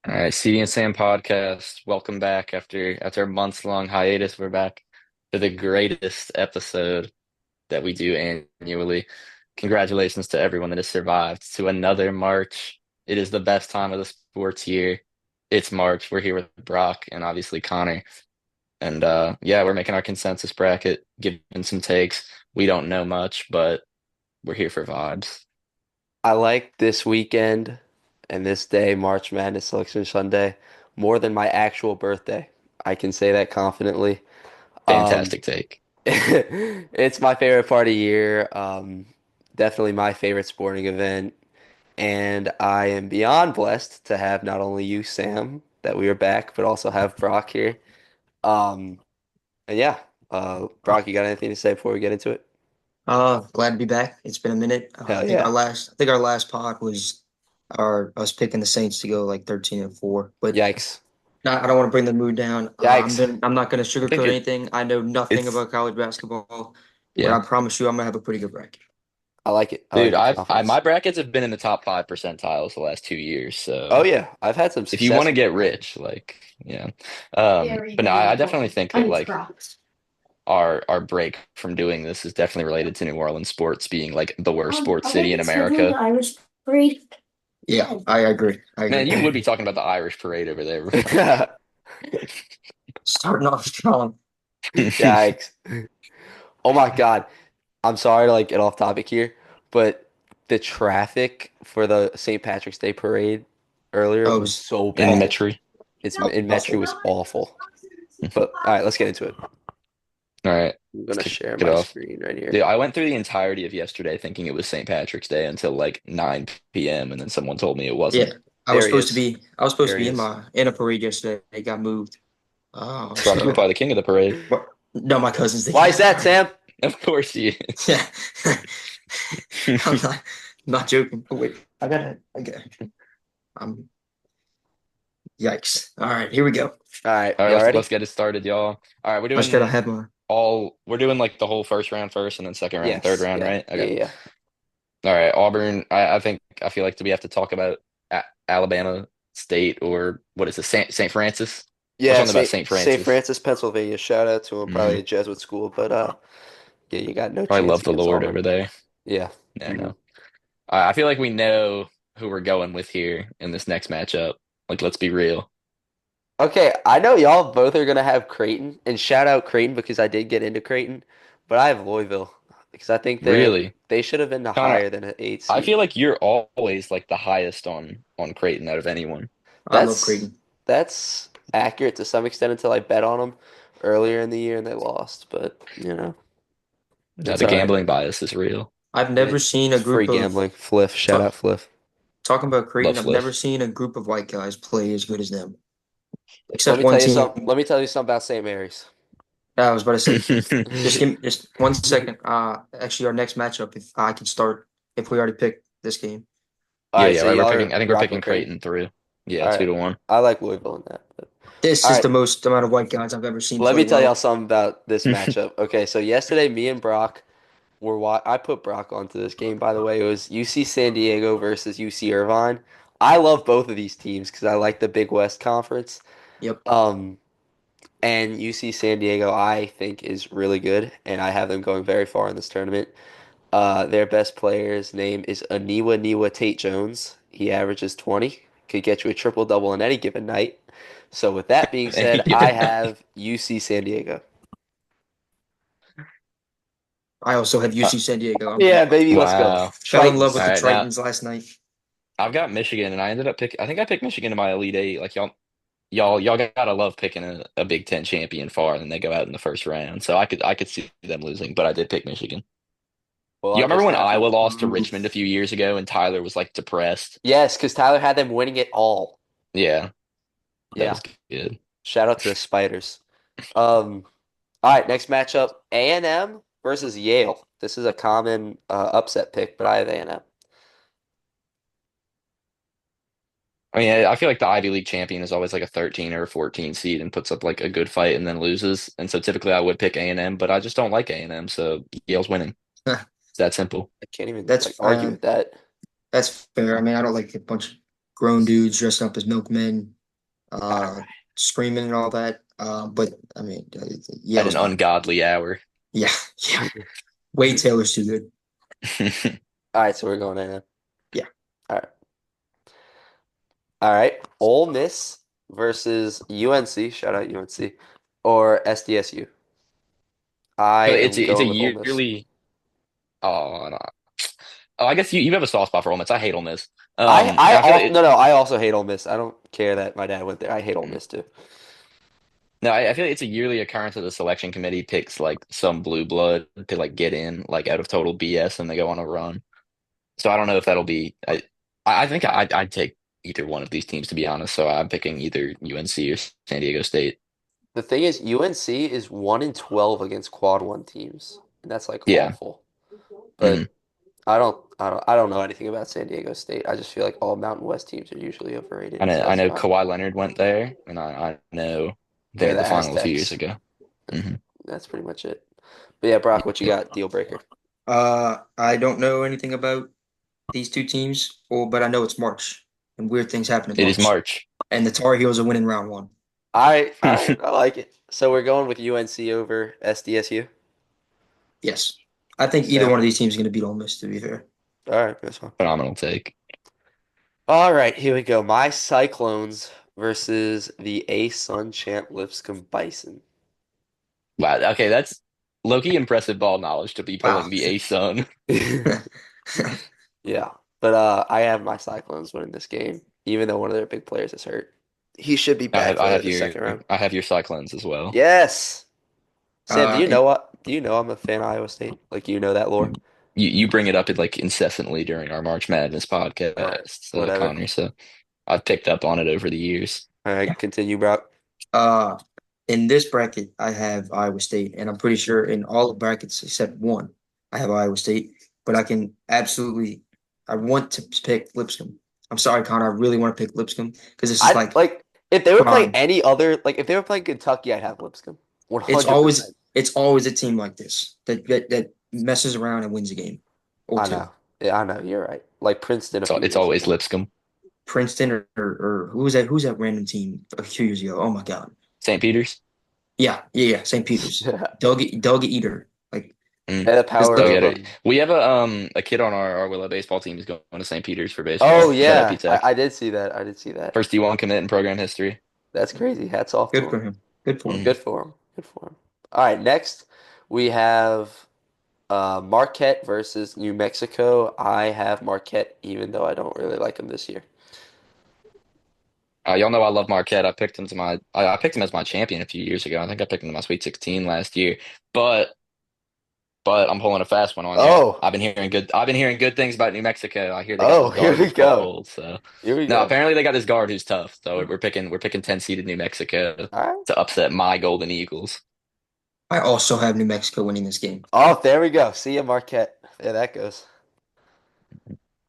All right, Cd&Sam podcast. Welcome back after a months long hiatus. We're back to the greatest episode that we do annually. Congratulations to everyone that has survived to another March. It is the best time of the sports year. It's March. We're here with Brock and obviously Connor. And yeah, we're making our consensus bracket, giving some takes. We don't know much, but we're here for vibes. I like this weekend and this day, March Madness Selection Sunday, more than my actual birthday. I can say that confidently. Um, Fantastic take. it's my favorite part of the year. Definitely my favorite sporting event. And I am beyond blessed to have not only you, Sam, that we are back, but also have Brock here. Um, and yeah, Brock, you got anything to say before we get into it? Glad to be back. It's been a minute. Hell yeah. I think our last pod was our us picking the Saints to go like 13-4. But Yikes. I don't want to bring the mood down. Yikes. I'm not gonna I think sugarcoat anything. I know nothing it's about college basketball, but yeah. I promise you I'm gonna have a pretty good bracket. I like it. I Dude, like the my confidence. brackets have been in the top 5 percentiles the last 2 years. Oh So yeah, I've had some if you want success to with my get bracket. rich, like yeah. Very, But no, very I definitely important. think I that need like Crocs. our break from doing this is definitely related to New Orleans sports being like the worst sports I think city in it's definitely the America. Irish parade. Yeah, I agree. I Man, agree. you would be talking about the Irish parade over there. Starting off strong. Yikes. Oh my God. I'm sorry to like get off topic here, but the traffic for the St. Patrick's Day parade earlier Oh, it was was so In bad. Metry. It's aw- in Metro awful. was awful. But all right, let's get into it. All right, I'm let's gonna kick share it my off. screen right here. Dude, I went through the entirety of yesterday thinking it was St. Patrick's Day until like 9 p.m. and then someone told me it wasn't. Yeah, There he is. I was supposed to There he be is. in a parade yesterday. It got moved. Brock, you're So probably the king of the parade. what? No, my cousin's the Why king is of the that, parade. Sam? Of course he is. Yeah. I'm not joking. Oh, wait, I got um yikes. All right, here we go. All right, All right, y'all let's ready? get it started, y'all. All right, I just gotta have my we're doing like the whole first round first and then second round, third Yes. round, Yeah. right? Yeah. Okay. Yeah. All right, Auburn. I feel like do we have to talk about Alabama State or what is it, St. Francis or Yeah. something about St. St. St. Francis? Francis, Pennsylvania. Shout out to him. Probably Hmm. a Jesuit school, but yeah, you got no Probably chance love the against Lord Auburn. over there. Yeah. Yeah, hmm no. I feel like we know who we're going with here in this next matchup. Like, let's be real. Okay, I know y'all both are gonna have Creighton, and shout out Creighton because I did get into Creighton, but I have Louisville because I think Really, they should have been the Connor. higher than an eight I seed. feel like you're always like the highest on Creighton out of anyone. I love That's Creighton. that's accurate to some extent until I bet on them earlier in the year and they lost, but No, it's the all right. gambling bias is real. I've never seen a It's free group of gambling. Fliff, shout out talk, Fliff. talking about Love Creighton. I've never Fliff. seen a group of white guys play as good as them, Let except me one tell you team. something. Let me tell you something about St. Mary's. I was about to say, just Yeah, give me just 1 second. Actually, our next matchup, if I can start, if we already picked this game. All right, yeah, so right. We're y'all picking. are I think we're rocking picking Creighton. Creighton through. Yeah, All two right, to one. I like Louisville in that. But. This All is right, the most amount of white guys I've ever seen let play me tell y'all well. something about this matchup. Okay, so yesterday, me and Brock I put Brock onto this game, by the way. It was UC San Diego versus UC Irvine. I love both of these teams because I like the Big West Conference. Yep. Um, and UC San Diego, I think, is really good, and I have them going very far in this tournament. Their best player's name is Aniwa Niwa Tate Jones. He averages 20, could get you a triple double on any given night. So, with that being Any said, I given night. have UC San Diego. I also have Uh, UC San Diego. Yeah, baby, let's go. wow. Fell in love Tritons. with All the right, now Tritons last night. I've got Michigan, and I ended up picking. I think I picked Michigan in my Elite Eight. Like y'all gotta love picking a Big Ten champion far, and then they go out in the first round. So I could see them losing, but I did pick Michigan. Well, You I'm remember just when happy. Iowa lost to Richmond a Oof. few years ago, and Tyler was like depressed? Yes, because Tyler had them winning it all. Yeah, that Yeah. was good. Shout out to the Spiders. Um, all right, next matchup, A&M versus Yale. This is a common upset pick, but I have A&M. I mean, I feel like the Ivy League champion is always like a 13 or a 14 seed and puts up like a good fight and then loses. And so typically I would pick A&M, but I just don't like A&M, so Yale's winning. It's that simple. I can't even like That's argue with that. that's fair. I mean, I don't like a bunch of grown dudes dressed up as milkmen, All uh, right. screaming and all that. But I mean, At an Yale's better. ungodly hour. Yeah, yeah. Wade Taylor's too good. All right, so we're going in. Yeah. All right. All right. Ole Miss versus UNC. Shout out UNC. Or SDSU. I But it's am it's a going with Ole Miss. yearly. Oh, no. Oh, I guess you have a soft spot for Ole Miss. I hate Ole Miss. I And I I feel like all no no I also hate Ole Miss. I don't care that my dad went there. I hate Ole Miss too. no, I feel like it's a yearly occurrence that the selection committee picks like some blue blood to like get in like out of total BS and they go on a run. So I don't know if that'll be. I think I'd take either one of these teams to be honest. So I'm picking either UNC or San Diego State. The thing is, UNC is 1-12 against quad one teams, and that's like Yeah. awful. hmm But I don't know anything about San Diego State. I just feel like all Mountain West teams are usually overrated, so I that's know fine. Kawhi Leonard went there, and I know they They're made the the final a few years Aztecs. ago. hmm That's pretty much it. But yeah, Brock, what you got? Deal breaker. I don't know anything about these two teams, but I know it's March and weird things happen in It is March. March. And the Tar Heels are winning round one. All right, I like it. So we're going with UNC over SDSU. Yes. I think either Sam. one of these teams is going to beat Ole Miss, to be fair. All right, that's fine. Phenomenal take. All right, here we go. My Cyclones versus the A-Sun champ Lipscomb Bison. Wow. Okay, that's low-key impressive ball knowledge to be Wow. pulling the A-Sun. Yeah, but I have my Cyclones winning this game, even though one of their big players is hurt. He should be back for the second round. I have your Cyclones as well. Yes. Sam, And do you know I'm a fan of Iowa State? Like you know that lore? You bring it up like incessantly during our March Madness All right, podcast, whatever. Connor. So I've picked up on it over the years. All right, continue, Brock. uh, in this bracket, I have Iowa State, and I'm pretty sure in all the brackets except one, I have Iowa State. But I want to pick Lipscomb. I'm sorry, Connor. I really want to pick Lipscomb because this is I like like if they were playing prime. any other, like if they were playing Kentucky, I'd have Lipscomb. It's 100%. always it's always a team like this that messes around and wins a game or I two. know. Yeah, I know. You're right. Like Princeton a few It's years always ago. Lipscomb, Princeton or who was that? Who's that random team a few years ago? Oh my God. St. Peter's. Yeah. St. Peter's. Yeah. Doug Eater. Like Mm. They had the this power Go of get it. We have a kid on our Willow baseball team who's going to St. Peter's for Oh baseball. Shout out yeah, P-Tech. I did see that. I did see that. First D1 commit in program history. That's crazy. Hats off to good for him. him. Good for him. Mm. Good for him. Good for him. All right, next we have Marquette versus New Mexico. I have Marquette, even though I don't really like them this year. Y'all know I love Marquette. I picked him as my champion a few years ago. I think I picked him in my Sweet 16 last year. But I'm pulling a fast one on you. Oh, I've been hearing good things about New Mexico. I hear they got oh, this here guard we who's go. cold. So Here we no, go. apparently they got this guard who's tough. So we're picking 10 seeded New Mexico All right. to upset my Golden Eagles. I also have New Mexico winning this game. Oh, there we go. See ya, Marquette. There that goes.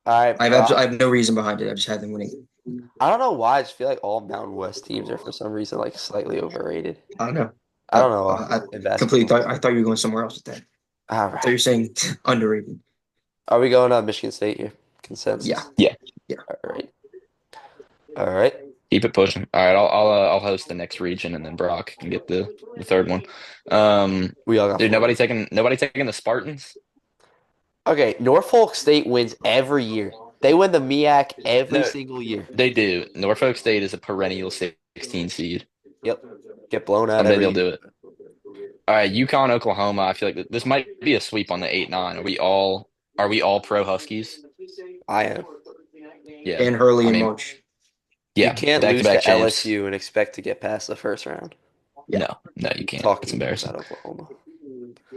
All right, I Brock. have no reason behind it. I just have them winning. I don't know why. I just feel like all Mountain West teams are for some reason like slightly overrated. I don't know. I don't know I in completely basketball. thought you were going somewhere else with that. All I thought you right. were saying underrated. Are we going on Michigan State here? Yeah. Consensus. Yeah, Yeah. All right. All right. keep it pushing. All right, I'll host the next region and then Brock can get the third one. We all got Dude, Florida. nobody taking the Spartans. Okay, Norfolk State wins every year. They win the MEAC every No, single year. they do. Norfolk State is a perennial 16 seed. Yep. Get blown out Someday every they'll year. do it. All right, UConn, Oklahoma. I feel like this might be a sweep on the 8-9. Are we all pro Huskies? I am. Yeah. And Hurley I in mean, March. You yeah, can't lose to back-to-back champs. LSU and expect to get past the first round. Yeah. No, you can't. It's Talking embarrassing. about Oklahoma.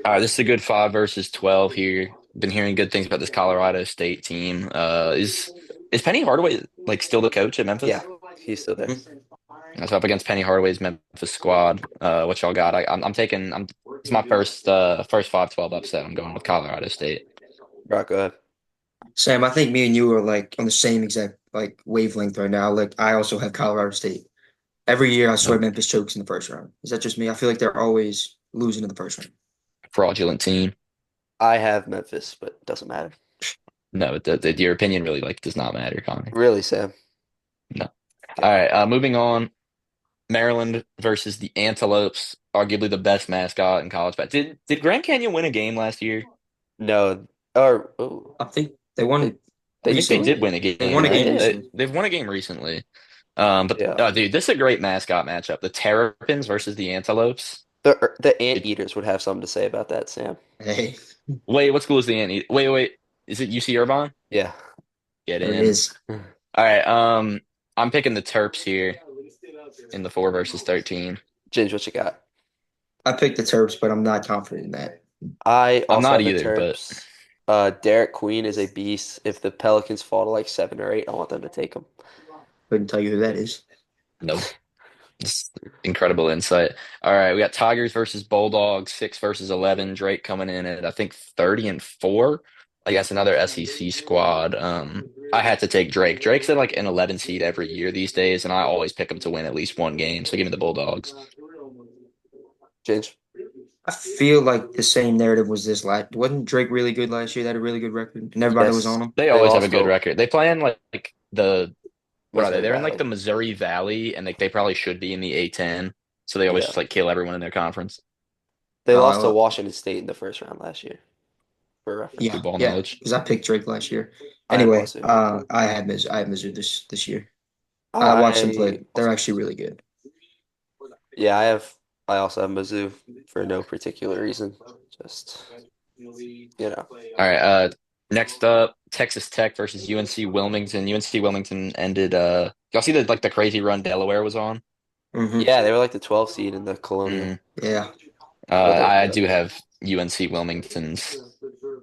All right, this is a good 5 versus 12 here. Been hearing good things about this Colorado State team. Is Penny Hardaway like still the coach at Yeah, Memphis? he's still there. That's up against Penny Hardaway's Memphis squad. What y'all got? I'm taking. It's my first 5-12 upset. I'm going with Colorado State. Brock, go ahead. Sam, I think me and you are like on the same exact like wavelength right now. Like I also have Colorado State. Every year I swear Nope. Memphis chokes in the first round. Is that just me? I feel like they're always losing in the first round. Fraudulent team. I have Memphis, but it doesn't matter. No, your opinion really like does not matter, Connor. Really, Sam. No. All Okay. right, moving on. Maryland versus the Antelopes, arguably the best mascot in college. But did Grand Canyon win a game last year? No, or oh, I think they won they it they I think did they win recently. did it. win a They game, won a They game right? did. recently. They've won a game recently. But Yeah. dude, this is a great mascot matchup. The Terrapins versus the Antelopes. The It, Anteaters would have something to say about that, Sam. Hey, wait, what school is the Ant? Wait. Is it UC Irvine? Yeah. Get there it in. is. All right. I'm picking the Terps here in the 4 versus 13. James, what you got? I picked the Terps, but I'm not confident in that. I I'm also not have the either, but Terps. Derek Queen is a beast. If the Pelicans fall to like 7 or 8, I want them to take him. Couldn't tell you who that is. nope. Just incredible insight. All right, we got Tigers versus Bulldogs, 6 versus 11. Drake coming in at I think 30 and 4. I guess another SEC squad. I had to take Drake. Drake's at like an 11 seed every year these days, and I always pick him to win at least one game. So give me the Bulldogs. James. I feel like the same narrative was this last. Wasn't Drake really good last year? They had a really good record, and everybody was Yes, on him. They they always have a lost good to record. They play in like the what are they? Missouri They're in like Valley. the Missouri Valley, and they probably should be in the A10. So they always Yeah. just like kill everyone in their conference. They lost to Uh, Washington State in the first round last year, for reference. yeah, Football yeah, knowledge. because I picked Drake last year. I have Anyway, Mizzou. I had Mizzou this year. I watched them I play. They're also actually really good. Yeah, I also have Mizzou for no particular reason. Just All right. Next up, Texas Tech versus UNC Wilmington. UNC Wilmington ended. Y'all see the like the crazy run Delaware was on? Hmm. Yeah, they were like the 12 seed in the Colonial. Mm. Yeah. Or the I yeah. do have UNC Wilmington's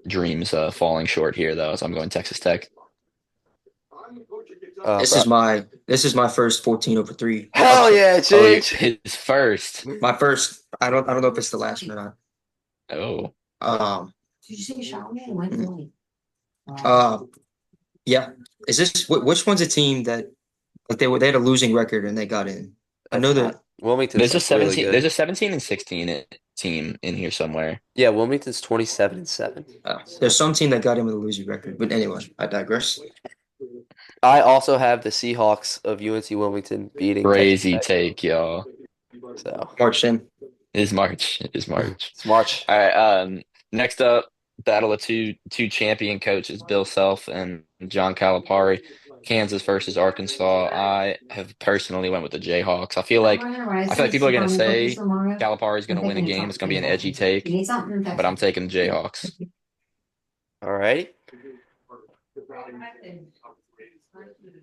dreams falling short here though, so I'm going Texas Tech. Bro. This is my first 14 over 3 Hell upset. yeah, Oh, you Chig! his first. My first. I don't know if it's the last one or Oh, not. Did you see Xiaomi? When really? Uh, yeah. Is this which one's a team that like they had a losing record and they got in? I That's know not that. Wilmington's like really There's good. a 17 and 16 team in here somewhere. Yeah, Wilmington's 27-7. There's So some team that got in with a losing record. But anyway, I digress. I also have the Seahawks of UNC Wilmington beating Texas Crazy Tech. take, y'all. So March in. It is March. It is March. it's March. All right. Next up, battle of two champion coaches, Bill Self and John Calipari. Kansas versus Arkansas. I have personally went with the Jayhawks. I feel like people are gonna say Calipari is gonna win a game. It's gonna be an edgy take, but I'm taking the Jayhawks. All right.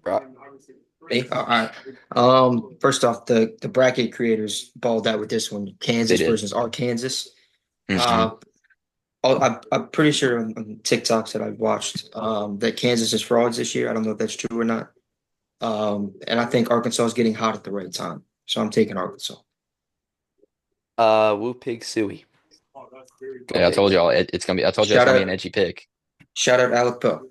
Bro. Hey, all right. First off, the bracket creators balled out with this one. They Kansas did. versus Arkansas. Hmm. Uh, I'm pretty sure on TikToks that I've watched that Kansas is frauds this year. I don't know if that's true or not. And I think Arkansas is getting hot at the right time, so I'm taking Arkansas. Woo Pig Suey. Go Yeah, I told Pigs. y'all it's gonna be. I told you it's Shout gonna be an out, edgy pick. shout out Alec Poe.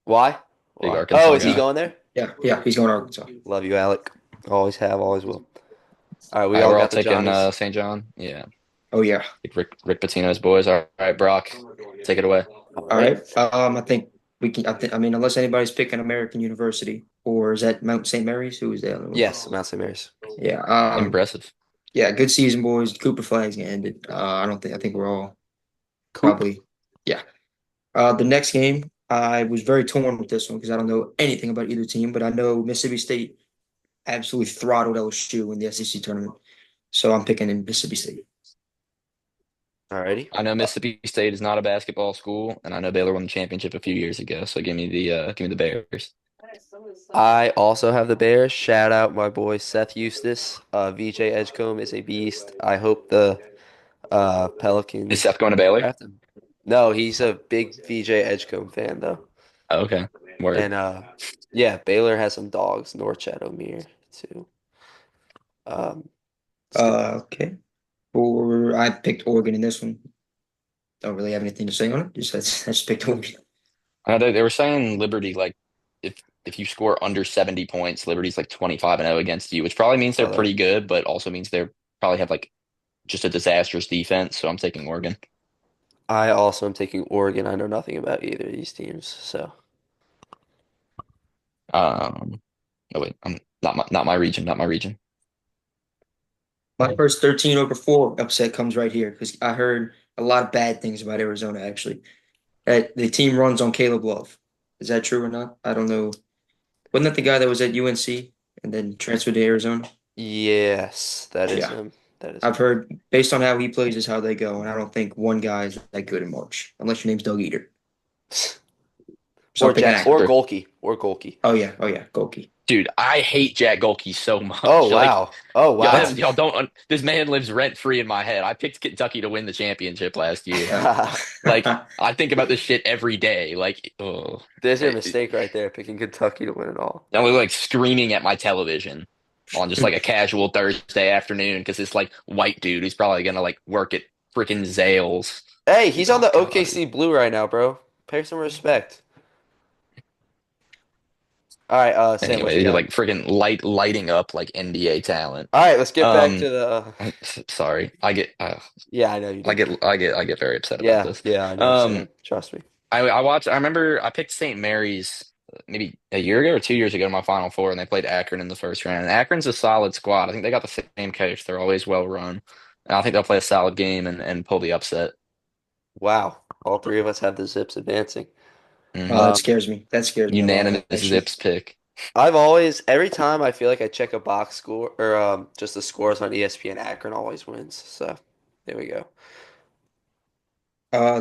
Why? Big Why? Oh, Arkansas is he guy. going there? Yeah, yeah, he's going to Arkansas. Love you, Alec. Always have, always will. All right, All we right, all we're all got the taking Johnnies. St. John. Yeah, Oh yeah. Rick Pitino's boys. All right, Brock, take it away. All All right. right. I think we can. I mean, unless anybody's picking American University, or is that Mount St. Mary's? Who is the other one? Yes, Mount St. Mary's. Yeah. Impressive. Yeah. Good season, boys. Cooper Flag's gonna end it. I don't think. I think we're all Coop. probably. Yeah. The next game, I was very torn with this one because I don't know anything about either team, but I know Mississippi State absolutely throttled LSU in the SEC tournament, so I'm picking in Mississippi State. All righty. I know Mississippi State is not a basketball school, and I know Baylor won the championship a few years ago. So give me the Bears. I also have the Bears. Shout out my boy Seth Eustace. VJ Edgecombe is a beast. I hope the Is Pelicans Seth going to Baylor? draft him. No, he's a big VJ Edgecombe fan though. Oh, okay, word. And yeah, Baylor has some dogs. Norchad O'Meara too. Um, it's good. Okay. Or I picked Oregon in this one. Don't really have anything to say on it. I just picked Oregon. They were saying Liberty like if you score under 70 points, Liberty's like 25 and 0 against you, which probably means they're So that. pretty good, but also means they're probably have like just a disastrous defense. So I'm taking Oregon. I also am taking Oregon. I know nothing about either of these teams, so Um, Oh wait, I'm not my region, not my region. My first 13 over 4 upset comes right here because I heard a lot of bad things about Arizona actually. That the team runs on Caleb Love. Is that true or not? I don't know. Wasn't that the guy that was at UNC and then transferred to Arizona? Yes, that is Yeah. him. That is I've him. heard based on how he plays is how they go, and I don't think one guy is that good in March, unless your name's Doug Eater. So Or I'm picking Jack that. or Sure. Golke or Golke. Oh yeah, Goki. Dude, I hate Jack Golke so Oh much. Like wow. Oh wow. y'all don't. This man lives rent free in my head. I picked Kentucky to win the championship last year. Like I think about this shit every day. Like, oh, There's your I mistake right there, picking Kentucky to win it all. was like screaming at my television on just like a casual Thursday afternoon because this like white dude who's probably gonna like work at freaking Zales. Hey, he's on Oh the God. OKC Blue right now, bro. Pay some respect. All right, Sam, what Anyway, you he's got? like freaking lighting up like NBA talent. All right, let's get back Um, to the. sorry, Yeah, I know you I do. get I get I get very upset about Yeah, this. yeah, I know, Um, Sam. Trust me. I watched. I remember I picked St. Mary's maybe a year ago or 2 years ago in my Final Four, and they played Akron in the first round. And Akron's a solid squad. I think they got the same coach. They're always well run. And I think they'll play a solid game and pull the upset. Wow, all three of us have the Zips advancing. Hmm That Um, scares me. That scares me a lot, Unanimous actually. Zips pick. I've always, every time I feel like I check a box score or just the scores on ESPN, Akron always wins. So there we go.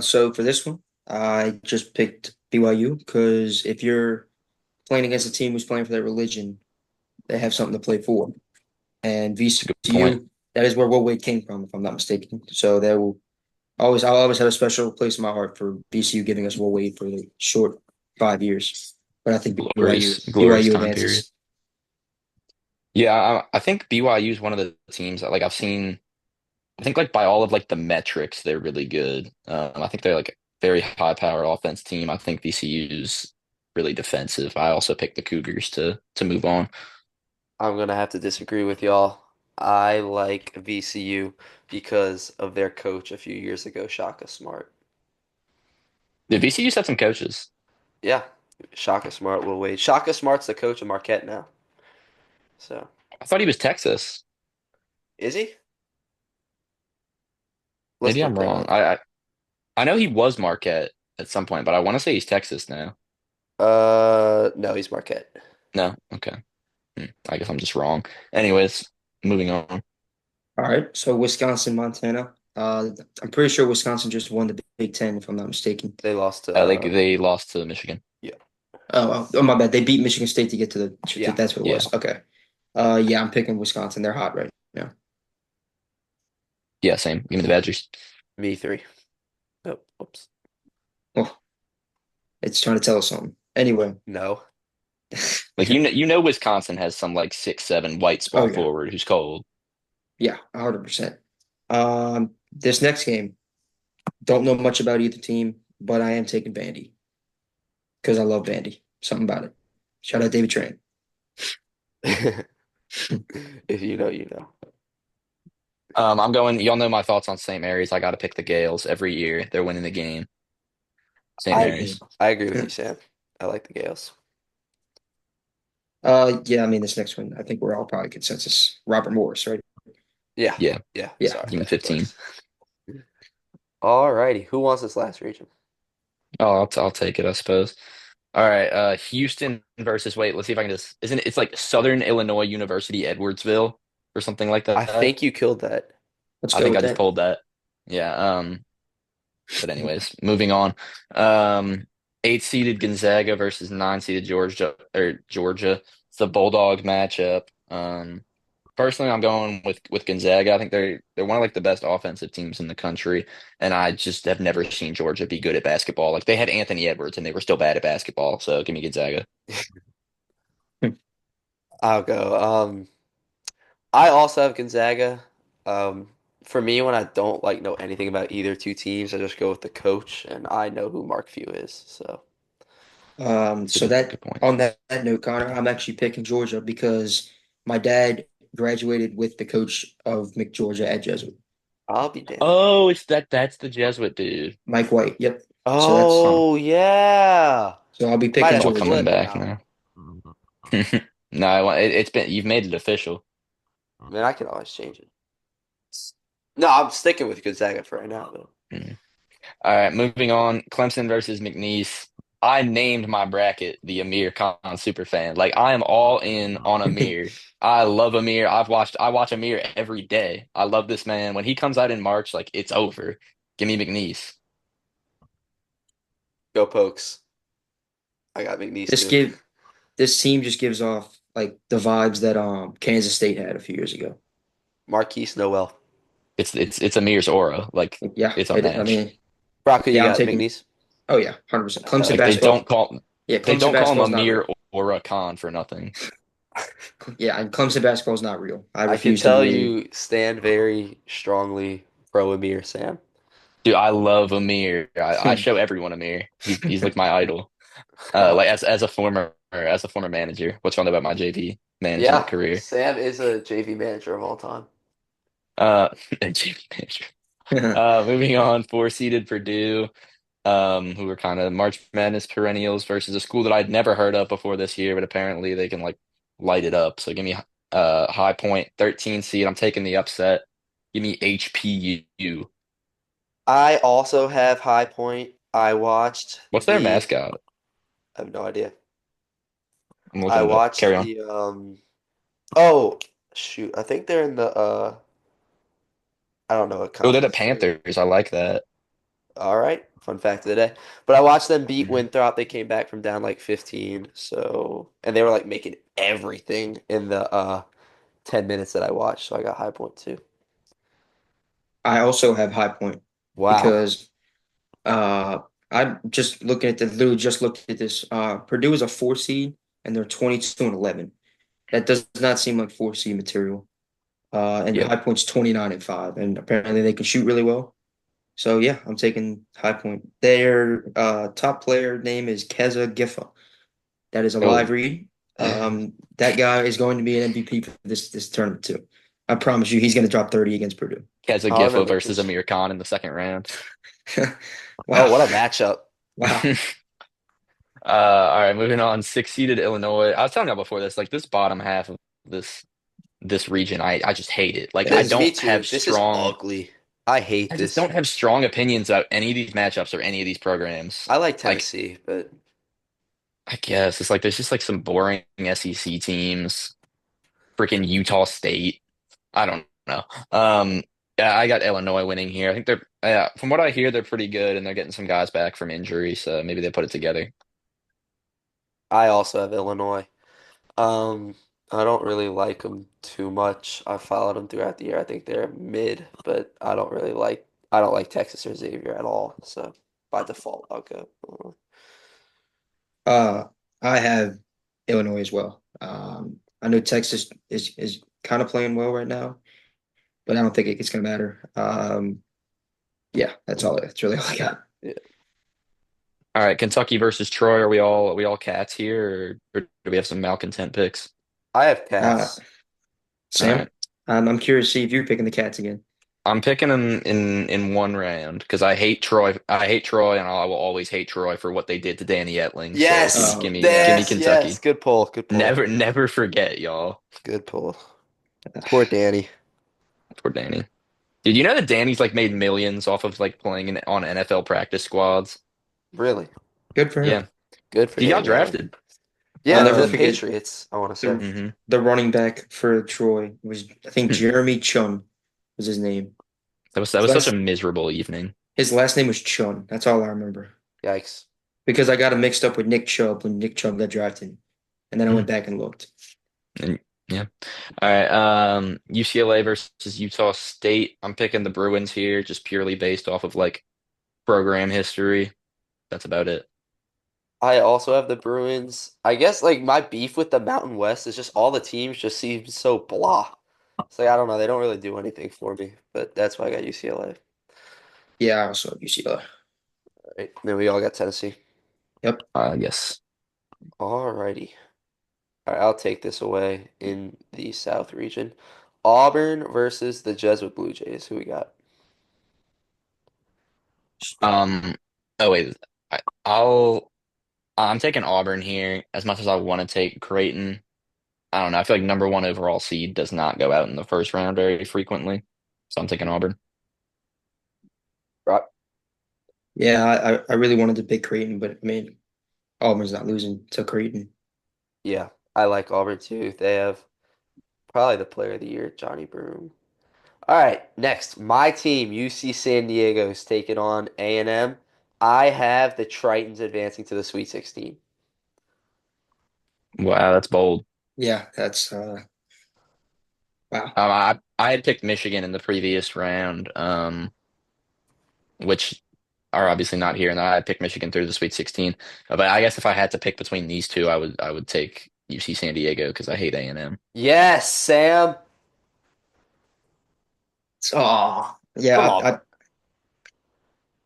So for this one, I just picked BYU because if you're playing against a team who's playing for their religion, they have something to play for. And It's a good point. VCU, that is where Will Wade came from, if I'm not mistaken. So I'll always have a special place in my heart for VCU giving us Will Wade for the short 5 years. But I think Glorious BYU time period. advances. Yeah, I think BYU is one of the teams that like I've seen. I think like by all of like the metrics, they're really good. I think they're like a very high power offense team. I think VCU's really defensive. I also picked the Cougars to move on. I'm gonna have to disagree with y'all. I like VCU because of their coach a few years ago, Shaka Smart. The VCU's had some coaches. Yeah, Shaka Smart will wait. Shaka Smart's the coach of Marquette now. So I thought he was Texas. is he? Let's Maybe look I'm that wrong. up. I know he was Marquette at some point, but I want to say he's Texas now. No, he's Marquette. No, okay. I guess I'm just wrong. Anyways, moving on. All right. So Wisconsin, Montana. I'm pretty sure Wisconsin just won the Big Ten, if I'm not mistaken. They lost to They lost to Michigan. yeah, Oh, my bad. They beat Michigan State to get to yeah, that's what it Yeah, was. Okay. Yeah, I'm picking Wisconsin. They're hot right now. yeah, same. Give me the Badgers. me three. Oh, oops. Oh, it's trying to tell us something. Anyway. No. Like you know, Wisconsin has some like 6'7" white Oh small yeah. forward who's cold. Yeah, 100%. This next game, don't know much about either team, but I am taking Vandy because I love Vandy. Something about it. Shout out David Train. If you know, you know. I'm going. Y'all know my thoughts on St. Mary's. I got to pick the Gales every year. They're winning the game. St. I agree. Mary's. I agree with you, Sam. I like the Gales. Yeah, I mean this next one, I think we're all probably consensus. Robert Morris, right? Yeah, Yeah, yeah. Yeah. Sorry, give me yeah, of 15. course. All righty. Who wants this last region? Oh, I'll take it, I suppose. All right, Houston versus wait. Let's see if I can just. Isn't it? It's like Southern Illinois University, Edwardsville, or something like I that. think you killed that. Let's I go think with I just that. pulled that. Yeah. But anyways, moving on. Um, eight-seeded Gonzaga versus nine-seeded Georgia. It's the Bulldog matchup. Personally, I'm going with Gonzaga. I think they're one of like the best offensive teams in the country, and I just have never seen Georgia be good at basketball. Like they had Anthony Edwards, and they were still bad at basketball. So give me Gonzaga. I'll go. I also have Gonzaga. Um, for me, when I don't like know anything about either two teams, I just go with the coach, and I know who Mark Few is. So It's a So that good point. on that note, Connor, I'm actually picking Georgia because my dad graduated with the coach of McGeorgia at Jesuit, I'll be damned. Oh, it's that's the Jesuit dude. Mike White. Yep. So that's Huh. Oh yeah, so I'll be might picking It's have all to Georgia. coming flip back now. now. No, it's been you've made it official. I mean, I can always change it. No, I'm sticking with Gonzaga for right now, though. Mm. All right, moving on. Clemson versus McNeese. I named my bracket the Amir Khan Superfan. Like I am all in on Amir. I love Amir. I watch Amir every day. I love this man. When he comes out in March, like it's over. Give me McNeese. Go Pokes. I got McNeese This too. give this team just gives off like the vibes that Kansas State had a few years ago. Marquise Noel. It's Amir's aura. Like Yeah, it's I unmatched. mean, Brock, you yeah, I'm got taking. McNeese? Oh yeah, 100%. Clemson Like basketball. Yeah, they Clemson don't call him basketball is not real. Amir or Khan for nothing. Yeah, and Clemson basketball is not real. I I can refuse to tell believe. you stand very strongly pro Amir, Sam. Dude, I love Amir. I show everyone Amir. He's like my idol. Uh, Like as a former manager. What's fun about my JV management yeah, career? Sam is a JV manager of all time. Uh, JV manager. Moving on, four-seeded Purdue, who were kind of March Madness perennials versus a school that I'd never heard of before this year, but apparently they can like light it up. So give me High Point, 13 seed. I'm taking the upset. Give me HPU. I also have High Point. I watched What's their the. mascot? I have no idea. I'm I looking it up. watched Carry on. the. Oh shoot! I think they're in the. I don't know what Oh, they're the conference they're in. Panthers. I like that. All right, fun fact of the day. But I watched them beat Winthrop. They came back from down like 15. So and they were like making everything in the 10 minutes that I watched. So I got High Point too. I also have High Point Wow. because uh I'm just looking at the literally just looked at this. Purdue is a 4 seed and they're 22 and 11. That does not seem like 4 seed material. And Yep. High Point's 29 and 5, and apparently they can shoot really well. So yeah, I'm taking High Point. Their top player name is Keza Giffa. That is a live Oh, read. That guy is going to be an MVP for this tournament too. I promise you, he's going to drop 30 against Purdue. Keza I Giffo remember versus because Amir Khan in the second round. oh, Wow, what a matchup. wow. All right, moving on. Six-seeded Illinois. I was telling you before this, like this bottom half of this region, I just hate it. Like It I is me don't too. have This is strong ugly. I hate I just this. don't have strong opinions about any of these matchups or any of these programs. I like Like Tennessee, but I guess it's like there's just like some boring SEC teams. Freaking Utah State. I don't know. Yeah, I got Illinois winning here. I think they're from what I hear, they're pretty good and they're getting some guys back from injury, so maybe they put it together. I also have Illinois. Um, I don't really like them too much. I followed them throughout the year. I think they're mid, but I don't like Texas or Xavier at all. So by default, I'll go Illinois. Uh, I have Illinois as well. I know Texas is kind of playing well right now, but I don't think it's going to matter. Yeah, that's all. That's really all I got. Yeah, All right, Kentucky versus Troy. Are we all cats here, or do we have some malcontent picks? I have Uh, Cats. All Sam, right, I'm curious to see if you're picking the Cats again. I'm picking them in one round because I hate Troy. I hate Troy, and I will always hate Troy for what they did to Danny Etling. So give me, Yes, give Oh me, yeah, give me yes, yes. Kentucky. Good pull. Good pull. Never forget, y'all. Good pull. Poor Danny. Poor Danny. Did you know that Danny's like made millions off of like playing on NFL practice squads? Really good for him. Yeah, good for he got Danny Etling. drafted. Yeah, I'll they're never the forget Patriots. I want to say. the Hmm. the running back for Troy was I think Jeremy Chun was his name. That His was such a last miserable evening. his last name was Chun. That's all I remember Yikes. because I got him mixed up with Nick Chubb when Nick Chubb got drafted, and then I Hmm. went back and looked. And yeah. All right. UCLA versus Utah State. I'm picking the Bruins here, just purely based off of like program history. That's about it. I also have the Bruins. I guess like my beef with the Mountain West is just all the teams just seem so blah. It's like I don't know, they don't really do anything for me, but that's why I got UCLA. Yeah, I also have UCLA. Right. Then we all got Tennessee. Yep. Yes. Alrighty. All right, I'll take this away in the South region. Auburn versus the Jesuit Blue Jays. Who we got? Um. Oh wait. I'll. I'm taking Auburn here as much as I want to take Creighton. I don't know. I feel like number one overall seed does not go out in the first round very frequently. So I'm taking Auburn. Brock? Yeah, I really wanted to pick Creighton, but I mean, Auburn's not losing to Creighton. Yeah, I like Auburn too. They have probably the player of the year, Johnny Broom. All right, next, my team, UC San Diego, is taking on A&M. I have the Tritons advancing to the Sweet 16. Wow, that's bold. Yeah, that's wow. I had picked Michigan in the previous round, which are obviously not here, and I picked Michigan through the Sweet 16. But I guess if I had to pick between these two, I would take UC San Diego because I hate A&M. Yes, Sam. Oh, Come yeah, on, bro.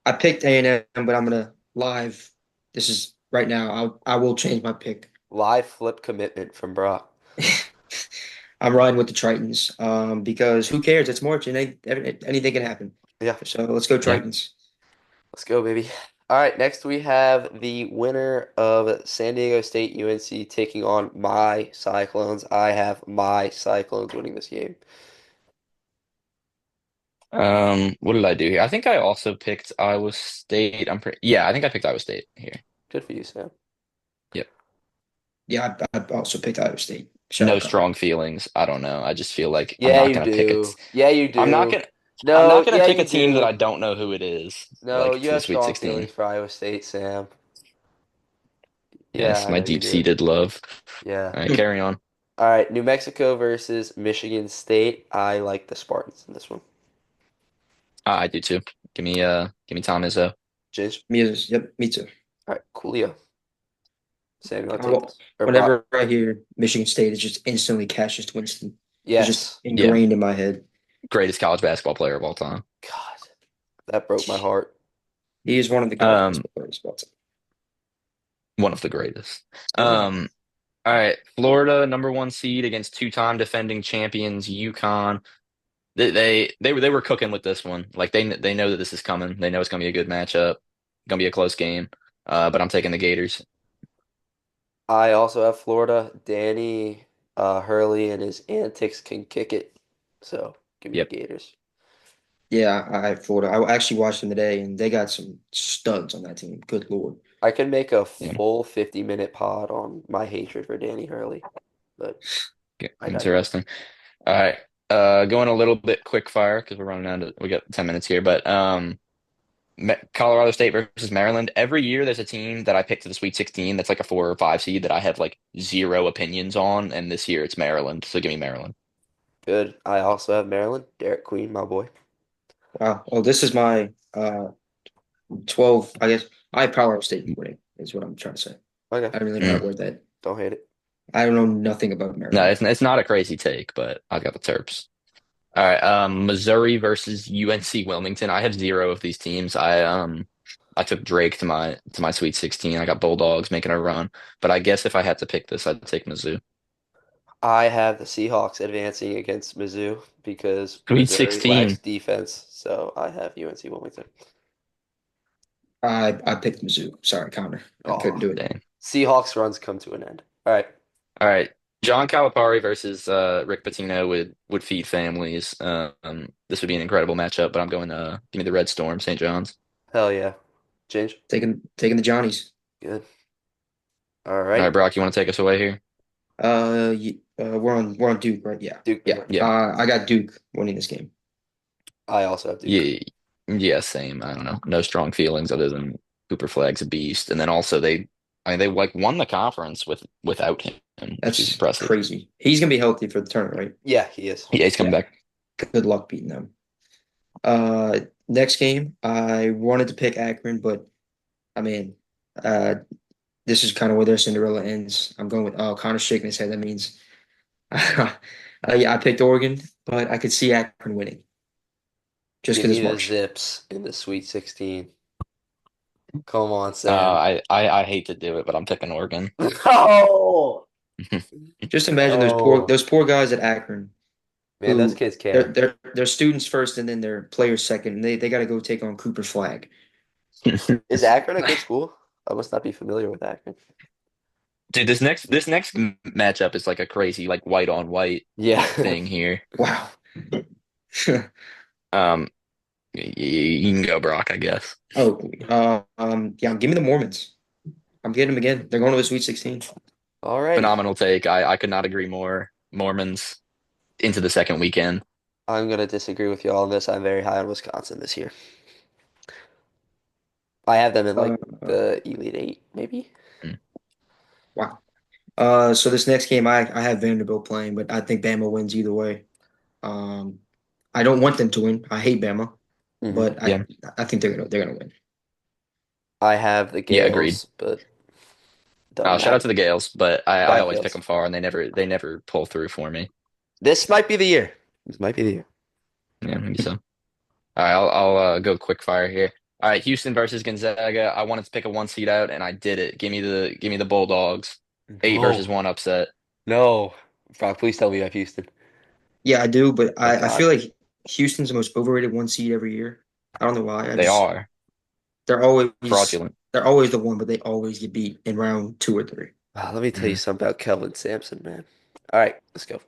I picked A&M, but I'm gonna live. This is right now. I will change my pick. Live flip commitment from Brock. I'm riding with the Tritons, because who cares? It's March and anything can happen. Yeah, So let's go Yeah. Tritons. let's go, baby. All right, next we have the winner of San Diego State UNC taking on my Cyclones. I have my Cyclones winning this game. What did I do here? I think I also picked Iowa State. Yeah, I think I picked Iowa State here. Good for you, Sam. Yep. Yeah, I also picked Iowa State. Shout No out Connor. strong feelings. I don't know. I just feel like I'm Yeah, not you gonna pick it. do. Yeah, you I'm not do. gonna I'm No, not gonna yeah, pick a you team that I do. don't know who it is, No, like you to the have Sweet strong feelings 16. for Iowa State, Sam. Yeah, Yes, I my know you do. deep-seated love. Yeah. All right, carry on. All right, New Mexico versus Michigan State. I like the Spartans in this one. I do too. Give me Tom Izzo. Ginge. Yep, me too. All right, Coolio. Sam, you want to take I, this? Or Brock? whenever I hear Michigan State, it's just instantly Cassius Winston. It's just Yes. Yeah, ingrained in my head. greatest college basketball player of all time. God, that broke my heart. He is one of the greatest Um, basketball players of all time. one of the greatest. Yeah. All right, Florida number one seed against two-time defending champions UConn. They were cooking with this one. Like they know that this is coming. They know it's gonna be a good matchup. Gonna be a close game. But I'm taking the Gators. I also have Florida. Danny Hurley and his antics can kick it. So give me the Yep. Gators. Yeah, I have Florida. I actually watched them today, and they got some studs on that team. Good Lord. I can make a Yeah. full 50-minute pod on my hatred for Danny Hurley, but Okay, I digress. interesting. All right. Going a little bit quick fire because we're running out of we got 10 minutes here, but Colorado State versus Maryland. Every year there's a team that I pick to the Sweet 16 that's like a 4 or 5 seed that I have like zero opinions on, and this year it's Maryland. So give me Maryland. Good. I also have Maryland. Derek Queen, my boy. Wow. Well, this is my 12, I guess. I have Colorado State winning, is what I'm trying to say. Okay. I don't really know how Mm. to word that. Don't hate it. I don't know nothing about No, Maryland. it's not a crazy take, but I got the Terps. All right, Missouri versus UNC Wilmington. I have zero of these teams. I took Drake to my Sweet 16. I got Bulldogs making a run, but I guess if I had to pick this, I'd take Mizzou. I have the Seahawks advancing against Mizzou because Sweet Missouri lacks 16. defense. So I have UNC Wilmington. I picked Mizzou. Sorry, Connor. I couldn't Oh, do it. Dang. Seahawks runs come to an end. All right. All right, John Calipari versus Rick Pitino would feed families. This would be an incredible matchup, but I'm going give me the Red Storm, St. John's. Hell yeah. Change. Taking the Johnnies. Good. All All right, right. Brock, you want to take us away here? We're on Duke, right? Yeah. Duke, Yeah. baby. Yeah, I got Duke winning this game. I also have Duke. yeah, yeah. Same. I don't know. No strong feelings other than Cooper Flag's a beast, and then also I mean, they like won the conference without him, which is That's impressive. crazy. He's gonna be healthy for the tournament, right? Yeah, he is. Yeah, he's coming Yeah. back. Good luck beating them. Next game, I wanted to pick Akron, but I mean, uh, this is kind of where their Cinderella ends. I'm going with Connor shaking his head. That means, yeah, I picked Oregon, but I could see Akron winning just Give because me it's the March. Zips in the Sweet 16. Come on, Sam. I hate to do it, but I'm picking Oregon. Oh, Just imagine oh. those poor guys at Akron Man, those who kids they're care. they're they're students first and then they're players second, and they got to go take on Cooper Flag. Is Akron a good school? I must not be familiar with Akron. Dude, this next matchup is like a crazy like white on white Yeah. thing here. Wow. Um, you can go Brock, I guess. Oh, yeah, give me the Mormons. I'm getting them again. They're going to the Sweet 16. Alrighty. Phenomenal take. I could not agree more. Mormons into the second weekend. I'm gonna disagree with you all on this. I'm very high on Wisconsin this year. I have them in Uh, like the Elite Eight, maybe. Mm. wow. So this next game, I have Vanderbilt playing, but I think Bama wins either way. Um, I don't want them to win. I hate Bama, Hmm. but I Yeah, I think they're gonna win. I have the yeah, agreed. Gales, but doesn't Shout out matter. to the Gales, but I Bye, always pick Gales. them far, and they never pull through for me. This might be the year. This might be the year. Yeah, maybe so. All right, I'll go quick fire here. All right, Houston versus Gonzaga. I wanted to pick a one seed out, and I did it. Give me the Bulldogs. Eight versus No, one upset. no. Brock, please tell me you have Houston. Yeah, I do, but Thank I feel God. like Houston's the most overrated one seed every year. I don't know why. They are They're always fraudulent. they're always the one, but they always get beat in round two or three. Let me tell you Mhm. something about Kelvin Sampson, man. All right, let's go.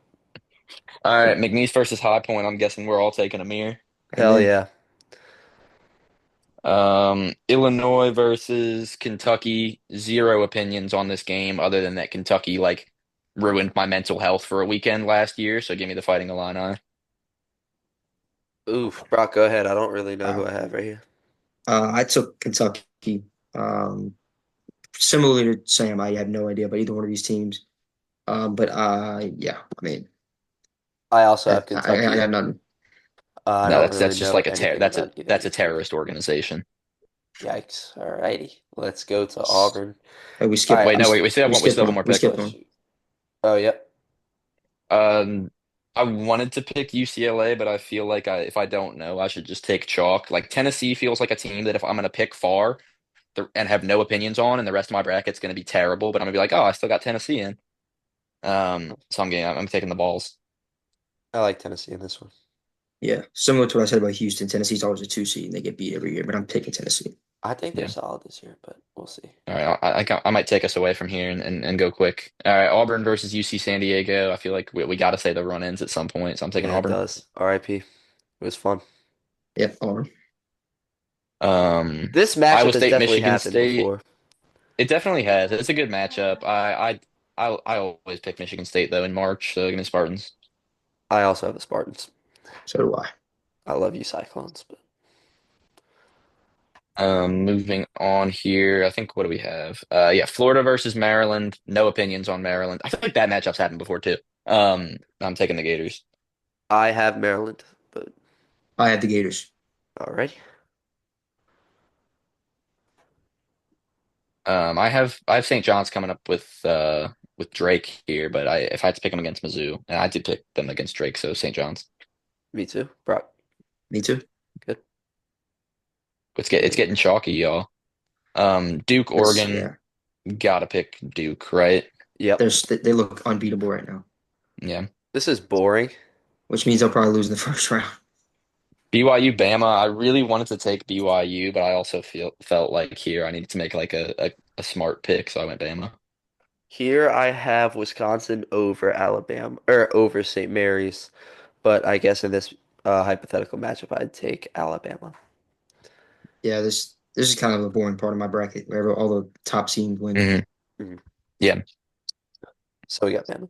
All right, McNeese versus High Point. I'm guessing we're all taking a mirror. Hell Amen. yeah. Illinois versus Kentucky. Zero opinions on this game other than that Kentucky like ruined my mental health for a weekend last year. So give me the Fighting Illini. Oof, Brock, go ahead. I don't really know who Wow. I have right here. I took Kentucky. Um, Similarly to Sam, I have no idea about either one of these teams. But yeah, I mean, I also have I Kentucky. got nothing. I No, don't that's really that's just know like a anything that's a about either of that's a these teams. terrorist organization. Yikes. Alrighty. Let's go to Auburn. Oh, we All skipped right. Wait, no, wait, we still have we one. We skipped still have one one. more We pick. skipped Oh, one. shoot. Oh, yep. Um, I wanted to pick UCLA, but I feel like if I don't know, I should just take chalk. Like Tennessee feels like a team that if I'm going to pick far and have no opinions on, and the rest of my bracket's going to be terrible, but I'm gonna be like, oh, I still got Tennessee in. So I'm taking the balls. I like Tennessee in this one. Yeah, similar to what I said about Houston. Tennessee's always a two seed and they get beat every year, but I'm picking Tennessee. I think they're Yeah. solid this year, but we'll see. All right. I might take us away from here and go quick. All right. Auburn versus UC San Diego. I feel like we got to say the run ins at some point, so I'm taking Yeah, it Auburn. does. RIP. It was fun. Yeah, Auburn. Um, This Iowa matchup has State, definitely Michigan happened State. before. It definitely has. It's a good matchup. I always pick Michigan State though in March. So give me Spartans. I also have the Spartans. So do I. I love you, Cyclones, but Moving on here, I think what do we have? Yeah, Florida versus Maryland. No opinions on Maryland. I feel like that matchup's happened before too. I'm taking the Gators. I have Maryland. But I have the Gators. alrighty. I have St. John's coming up with Drake here, but if I had to pick them against Mizzou, and I did pick them against Drake, so St. John's. Me too. Brock. Me too. Good. It's getting chalky, y'all. Duke, It's Oregon, yeah. gotta pick Duke, right? Yep. They look unbeatable right now, Yeah. This is boring. which means they'll probably lose in the first round. BYU, Bama. I really wanted to take BYU, but I also felt like here I needed to make like a smart pick, so I went Bama. Here I have Wisconsin over Alabama or over St. Mary's, but I guess in this hypothetical matchup, I'd take Alabama. Yeah, this is kind of the boring part of my bracket, where all the top teams win. Hmm. Mhm. Yeah. So we got Bama.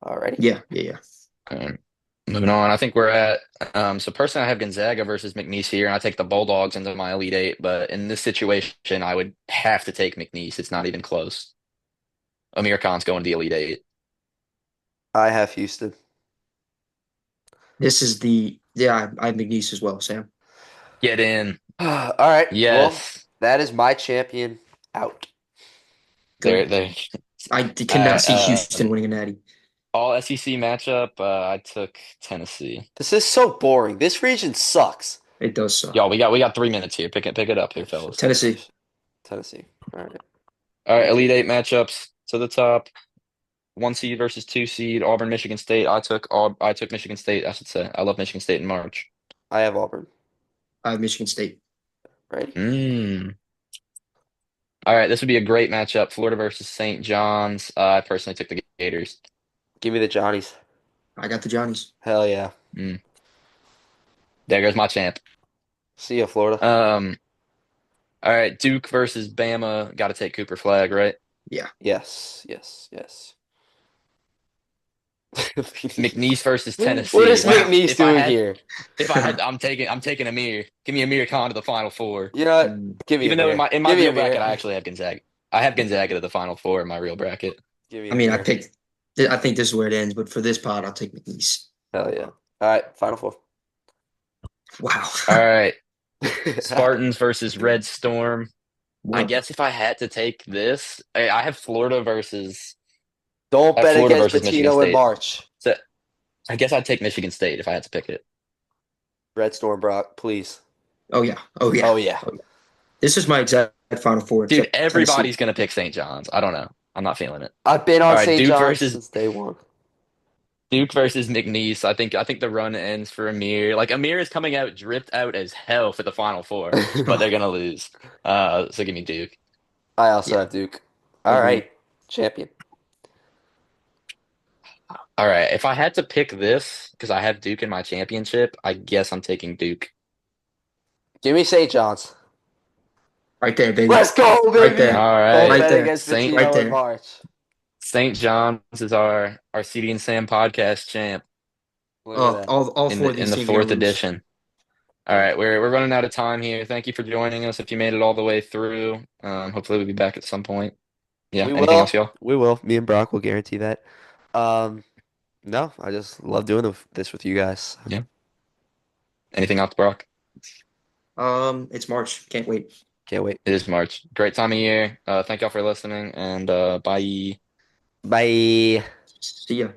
Alrighty. Yeah. Um, Moving on, I think we're at so personally I have Gonzaga versus McNeese here, and I take the Bulldogs into my Elite Eight, but in this situation, I would have to take McNeese. It's not even close. Amir Khan's going to the Elite Eight. I have Houston. This is the yeah. I have McNeese as well, Sam. Get in. All right. Well, Yes. that is my champion out. They're Good. they I cannot see Houston winning a natty. all SEC matchup. I took Tennessee. This is so boring. This region sucks. It does suck. Y'all, we got 3 minutes here. Pick it up here, fellas. Tennessee. Tennessee. All right. All right, Elite Tennessee. Eight matchups to the top. One seed versus two seed. Auburn, Michigan State. I took Michigan State. I should say. I love Michigan State in March. I have Auburn. I have Michigan State. Ready? Mm. All right, this would be a great matchup. Florida versus St. John's. I personally took the Gators. Give me the Johnnies. I got the Johnnies. Hell yeah. Mm, there goes my champ. See ya, Florida. Um, all right, Duke versus Bama. Got to take Cooper Flag, right? Yeah. Yes, yes, yes. McNeese versus What Tennessee. is Wow. McNeese doing here? I'm taking Amir. Give me Amir Khan to the Final Four. You know what? Mm, Give me a Even though mirror. in my Give me a real bracket, mirror. I actually have Gonzaga. I have Gonzaga to the Final Four in my real bracket. Give me I a mean, mirror. I think this is where it ends, but for this pod, I'll take McNeese. Hell yeah. All right, Final Four. Wow. All right, Spartans versus Red Storm. I What? guess if I had to take this, I have Don't I have bet Florida against versus Michigan Patino in State. March. So I guess I'd take Michigan State if I had to pick it. Red Storm, Brock, please. Oh yeah. Oh yeah. Oh yeah. Oh yeah. This is my exact Final Four, Dude, except Tennessee. everybody's gonna pick St. John's. I don't know. I'm not feeling it. I've been All on right, St. John's since day one. Duke versus McNeese. I think the run ends for Amir. Like Amir is coming out dripped out as hell for the Final Four, but they're gonna lose. So give me Duke. I also Yeah. have Duke. All Agreed. right, champion. All right, if I had to pick this because I have Duke in my championship, I guess I'm taking Duke. Give me St. John's. Right there, baby. Let's go, Right baby. there. All Don't right, Right bet there. against Saint Right Patino in there. March. St. John's is our CD&Sam podcast champ Look at that. All four of in these the teams are gonna fourth lose. edition. All right, we're running out of time here. Thank you for joining us. If you made it all the way through, hopefully we'll be back at some point. Yeah. We Anything else, will. y'all? We will. Me and Brock will guarantee that. Um, no, I just love doing this with you guys. Yeah. Anything else, Brock? It's March. Can't wait. Can't wait. It is March. Great time of year. Thank y'all for listening, and bye. Bye. See ya.